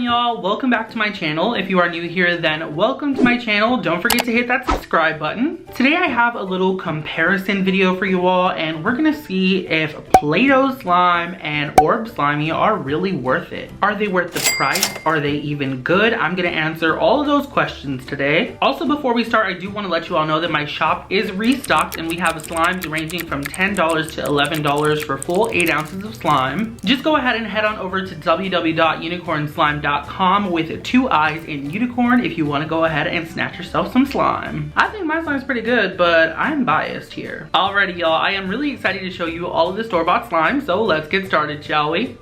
y'all, welcome back to my channel. If you are new here, then welcome to my channel. Don't forget to hit that subscribe button. Today I have a little comparison video for you all, and we're gonna see if Play-Doh Slime and Orb Slimy are really worth it. Are they worth the price? Are they even good? I'm gonna answer all of those questions today. Also, before we start, I do want to let you all know that my shop is restocked and we have slimes ranging from $10 to $11 for full 8 ounces of slime. Just go ahead and head on over to www.unicornslime.com with 2 eyes in unicorn if you want to go ahead and snatch yourself some slime. I think my slime's pretty good, but I'm biased here. Alrighty y'all, I am really excited to show you all of the store-bought slime, so let's get started, shall we?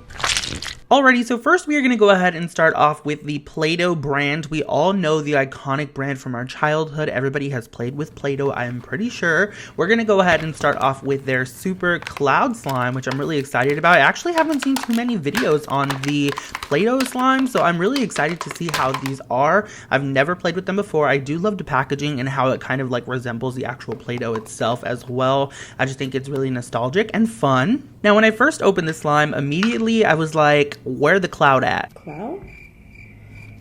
Alrighty, so first we are going to go ahead and start off with the Play-Doh brand. We all know the iconic brand from our childhood. Everybody has played with Play-Doh, I am pretty sure. We're going to go ahead and start off with their Super Cloud Slime, which I'm really excited about. I actually haven't seen too many videos on the Play-Doh slime, so I'm really excited to see how these are. I've never played with them before. I do love the packaging and how it kind of like resembles the actual Play-Doh itself as well. I just think it's really nostalgic and fun. Now, when I first opened the slime, immediately I was like, where the cloud at? Cloud?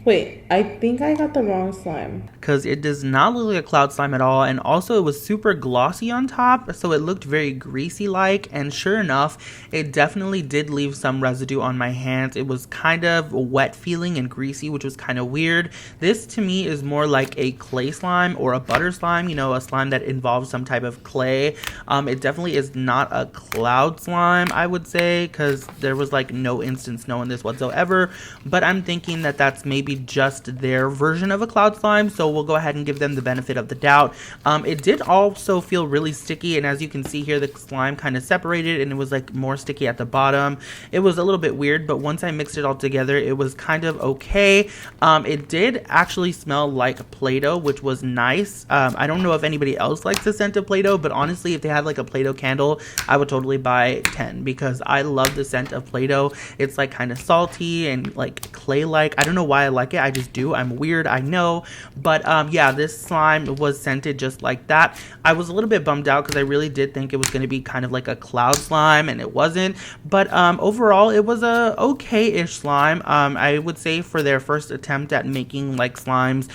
Wait, I think I got the wrong slime. Because it does not look like a cloud slime at all, and also it was super glossy on top, so it looked very greasy like, and sure enough, it definitely did leave some residue on my hands. It was kind of wet feeling and greasy, which was kind of weird. This to me is more like a clay slime or a butter slime, you know, a slime that involves some type of clay. It definitely is not a cloud slime, I would say, because there was like no instant snow in this whatsoever, but I'm thinking that that's maybe just their version of a cloud slime, so we'll go ahead and give them the benefit of the doubt. It did also feel really sticky, and as you can see here, the slime kind of separated and it was like more sticky at the bottom. It was a little bit weird, but once I mixed it all together, it was kind of okay. It did actually smell like Play-Doh, which was nice. I don't know if anybody else likes the scent of Play-Doh, but honestly, if they had like a Play-Doh candle, I would totally buy 10 because I love the scent of Play-Doh. It's like kind of salty and like clay-like. I don't know why I like it, I just do. I'm weird, I know, but yeah, this slime was scented just like that. I was a little bit bummed out because I really did think it was going to be kind of like a cloud slime, and it wasn't, but overall it was a okay-ish slime. I would say for their first attempt at making like slimes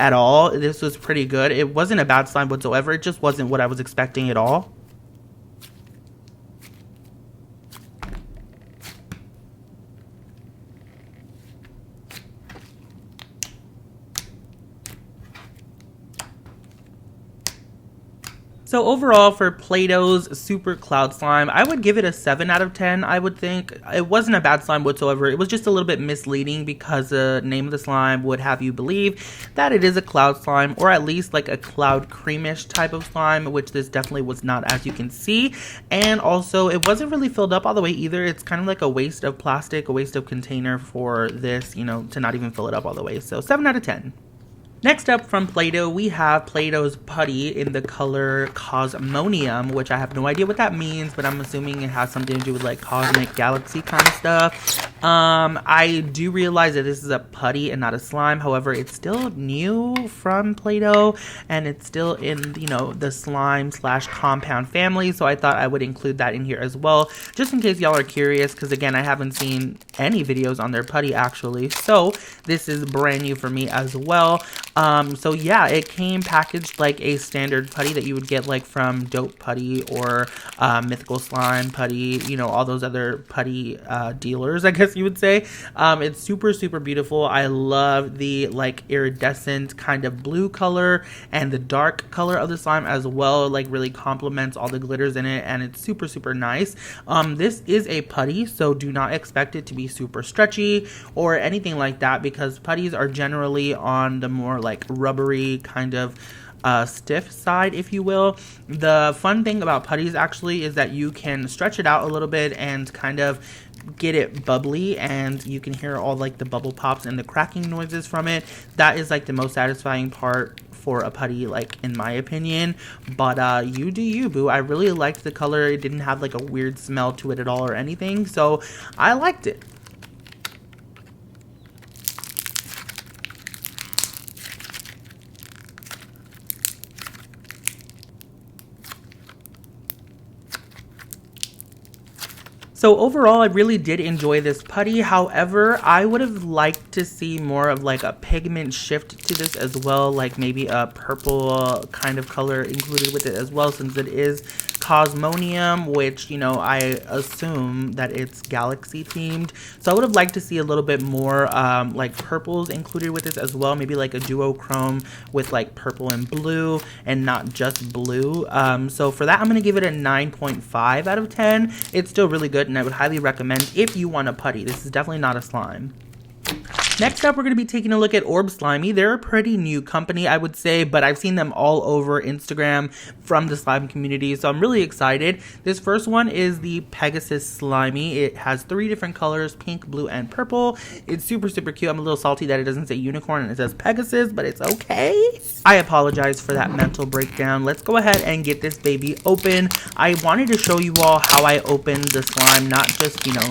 at all, this was pretty good. It wasn't a bad slime whatsoever, it just wasn't what I was expecting at all. So overall, for Play-Doh's Super Cloud Slime, I would give it a 7 out of 10, I would think. It wasn't a bad slime whatsoever. It was just a little bit misleading because the name of the slime would have you believe that it is a cloud slime, or at least like a cloud creamish type of slime, which this definitely was not, as you can see. And also, it wasn't really filled up all the way either. It's kind of like a waste of plastic, a waste of container for this, you know, to not even fill it up all the way. So 7 out of 10. Next up from Play-Doh, we have Play-Doh's Putty in the color Cosmonium, which I have no idea what that means, but I'm assuming it has something to do with like cosmic galaxy kind of stuff. I do realize that this is a putty and not a slime. However, it's still new from Play-Doh, and it's still in, you know, the slime slash compound family, so I thought I would include that in here as well, just in case y'all are curious, because again, I haven't seen any videos on their putty actually, so this is brand new for me as well. So yeah, it came packaged like a standard putty that you would get like from Doh Putty or Mythical Slime Putty, you know, all those other putty dealers, I guess you would say. It's super, super beautiful. I love the like iridescent kind of blue color, and the dark color of the slime as well, like really complements all the glitters in it, and it's super, super nice. This is a putty, so do not expect it to be super stretchy or anything like that, because putties are generally on the more like rubbery kind of stiff side, if you will. The fun thing about putties actually is that you can stretch it out a little bit and kind of get it bubbly, and you can hear all like the bubble pops and the cracking noises from it. That is like the most satisfying part for a putty, like in my opinion. But you do you, boo. I really liked the color. It didn't have like a weird smell to it at all or anything, so I liked it. So overall, I really did enjoy this putty. However, I would have liked to see more of like a pigment shift to this as well, like maybe a purple kind of color included with it as well, since it is Cosmonium, which, you know, I assume that it's galaxy themed. So I would have liked to see a little bit more like purples included with this as well, maybe like a duochrome with like purple and blue and not just blue. So for that, I'm going to give it a 9.5 out of 10. It's still really good, and I would highly recommend if you want a putty. This is definitely not a slime. Next up, we're going to be taking a look at Orb Slimy. They're a pretty new company, I would say, but I've seen them all over Instagram from the slime community, so I'm really excited. This first one is the Pegasus Slimy. It has 3 different colors, pink, blue, and purple. It's super, super cute. I'm a little salty that it doesn't say unicorn and it says Pegasus, but it's okay. I apologize for that mental breakdown. Let's go ahead and get this baby open. I wanted to show you all how I opened the slime, not just, you know,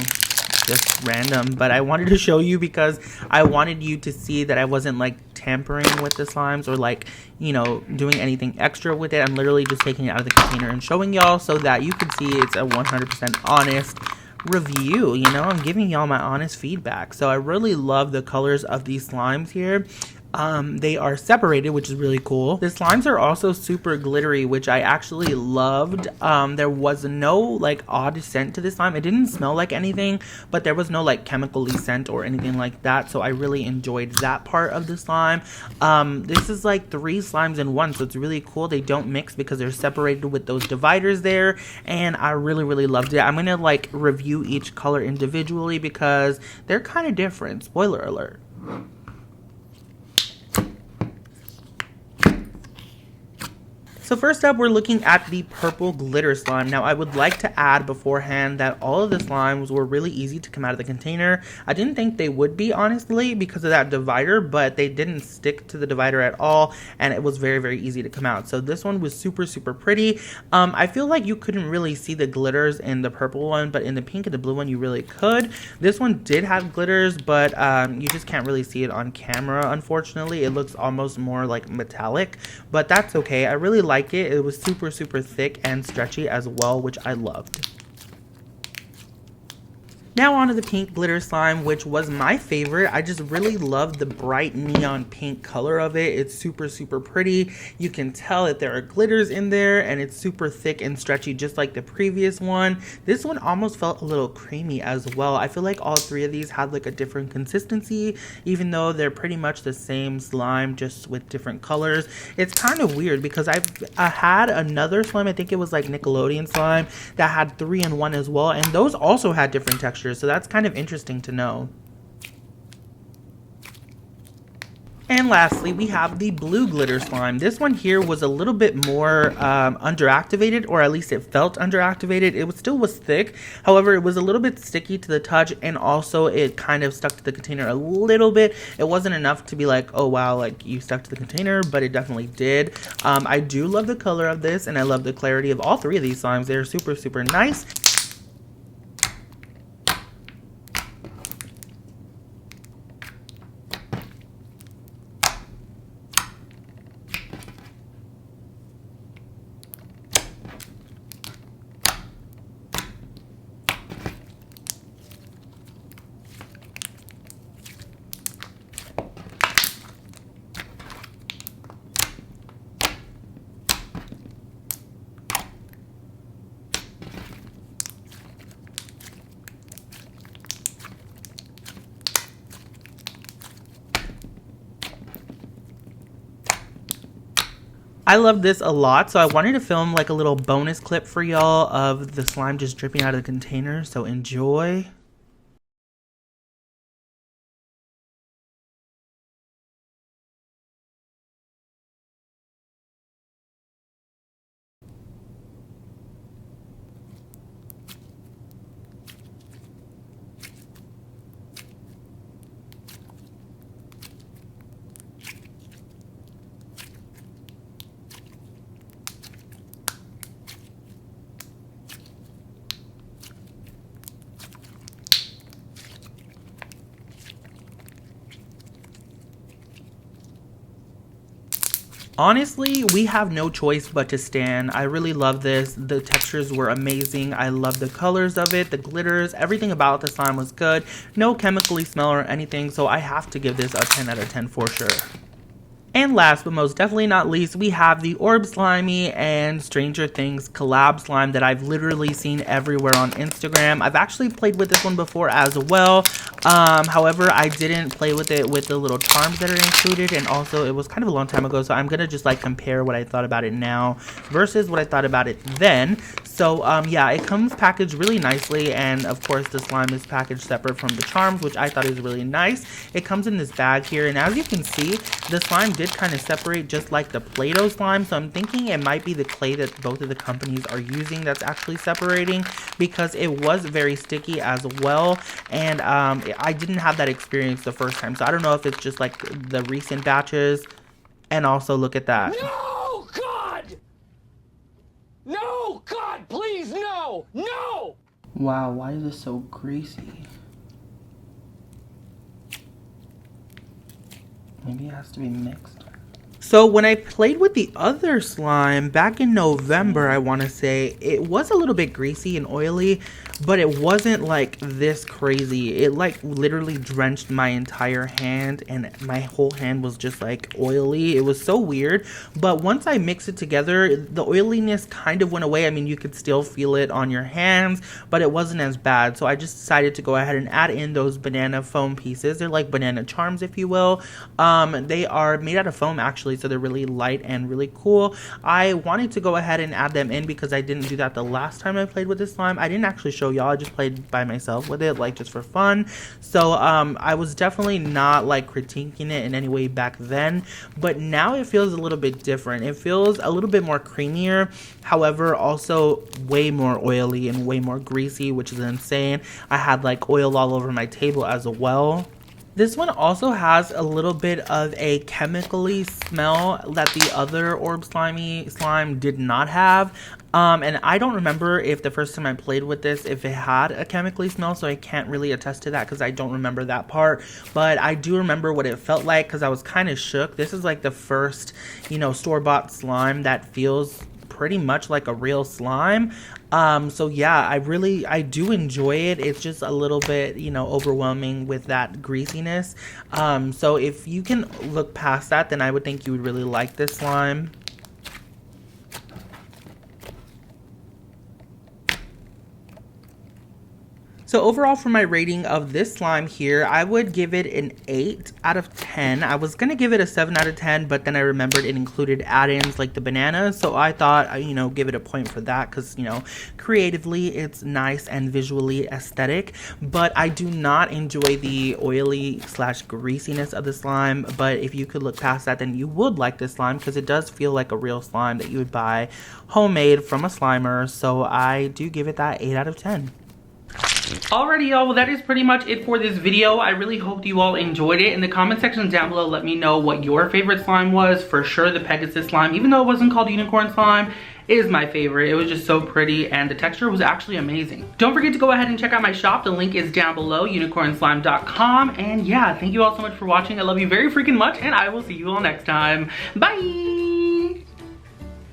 just random, but I wanted to show you because I wanted you to see that I wasn't like tampering with the slimes or like, you know, doing anything extra with it. I'm literally just taking it out of the container and showing y'all so that you can see it's a 100% honest review. You know, I'm giving y'all my honest feedback. So I really love the colors of these slimes here. They are separated, which is really cool. The slimes are also super glittery, which I actually loved. There was no like odd scent to this slime. It didn't smell like anything, but there was no like chemically scent or anything like that. So I really enjoyed that part of the slime. This is like 3 slimes in one, so it's really cool. They don't mix because they're separated with those dividers there, and I really, really loved it. I'm gonna like review each color individually because they're kind of different. Spoiler alert. So first up, we're looking at the purple glitter slime. Now, I would like to add beforehand that all of the slimes were really easy to come out of the container. I didn't think they would be, honestly, because of that divider, but they didn't stick to the divider at all, and it was very, very easy to come out. So this one was super, super pretty. I feel like you couldn't really see the glitters in the purple one, but in the pink and the blue one, you really could. This one did have glitters, but you just can't really see it on camera, unfortunately. It looks almost more like metallic, but that's okay. I really like it. It was super, super thick and stretchy as well, which I loved. Now on to the pink glitter slime, which was my favorite. I just really love the bright neon pink color of it. It's super, super pretty. You can tell that there are glitters in there, and it's super thick and stretchy just like the previous one. This one almost felt a little creamy as well. I feel like all 3 of these had like a different consistency, even though they're pretty much the same slime, just with different colors. It's kind of weird because I had another slime, I think it was like Nickelodeon slime, that had 3 in 1 as well, and those also had different textures. So that's kind of interesting to know. And lastly, we have the blue glitter slime. This one here was a little bit more underactivated, or at least it felt underactivated. It still was thick. However, it was a little bit sticky to the touch, and also it kind of stuck to the container a little bit. It wasn't enough to be like, oh wow, like you stuck to the container, but it definitely did. I do love the color of this, and I love the clarity of all 3 of these slimes. They're super, super nice. I love this a lot, so I wanted to film like a little bonus clip for y'all of the slime just dripping out of the container, so enjoy. Honestly, we have no choice but to stan. I really love this. The textures were amazing. I love the colors of it, the glitters, everything about the slime was good. No chemically smell or anything, so I have to give this a 10 out of 10 for sure. And last but most definitely not least, we have the Orb Slimy and Stranger Things collab slime that I've literally seen everywhere on Instagram. I've actually played with this one before as well. However, I didn't play with it with the little charms that are included, and also it was kind of a long time ago, so I'm gonna just like compare what I thought about it now versus what I thought about it then. So yeah, it comes packaged really nicely, and of course the slime is packaged separate from the charms, which I thought is really nice. It comes in this bag here, and as you can see, the slime did kind of separate just like the Play-Doh slime, so I'm thinking it might be the clay that both of the companies are using that's actually separating, because it was very sticky as well, and I didn't have that experience the first time, so I don't know if it's just like the recent batches. And also look at that. No, God! No, God, please, no! No! Wow, why is this so greasy? Maybe it has to be mixed. So when I played with the other slime back in November, I want to say, it was a little bit greasy and oily, but it wasn't like this crazy. It like literally drenched my entire hand, and my whole hand was just like oily. It was so weird, but once I mixed it together, the oiliness kind of went away. I mean, you could still feel it on your hands, but it wasn't as bad. So I just decided to go ahead and add in those banana foam pieces. They're like banana charms, if you will. They are made out of foam actually, so they're really light and really cool. I wanted to go ahead and add them in because I didn't do that the last time I played with this slime. I didn't actually show y'all. I just played by myself with it, like just for fun. So I was definitely not like critiquing it in any way back then, but now it feels a little bit different. It feels a little bit more creamier, however also way more oily and way more greasy, which is insane. I had like oil all over my table as well. This one also has a little bit of a chemically smell that the other Orb Slimy slime did not have. And I don't remember if the first time I played with this, if it had a chemically smell, so I can't really attest to that because I don't remember that part. But I do remember what it felt like because I was kind of shook. This is like the first, you know, store-bought slime that feels pretty much like a real slime. So yeah, I do enjoy it. It's just a little bit, you know, overwhelming with that greasiness. So if you can look past that, then I would think you would really like this slime. So overall, for my rating of this slime here, I would give it an 8 out of 10. I was going to give it a 7 out of 10, but then I remembered it included add-ins like the bananas. So I thought, you know, give it a point for that because, you know, creatively it's nice and visually aesthetic. But I do not enjoy the oily / greasiness of the slime. But if you could look past that, then you would like this slime because it does feel like a real slime that you would buy homemade from a Slimer. So I do give it that 8 out of 10. Alrighty y'all, well that is pretty much it for this video. I really hope you all enjoyed it. In the comment section down below, let me know what your favorite slime was. For sure the Pegasus slime, even though it wasn't called unicorn slime, is my favorite. It was just so pretty and the texture was actually amazing. Don't forget to go ahead and check out my shop. The link is down below, unicornslime.com. And yeah, thank you all so much for watching. I love you very freaking much and I will see you all next time. Bye!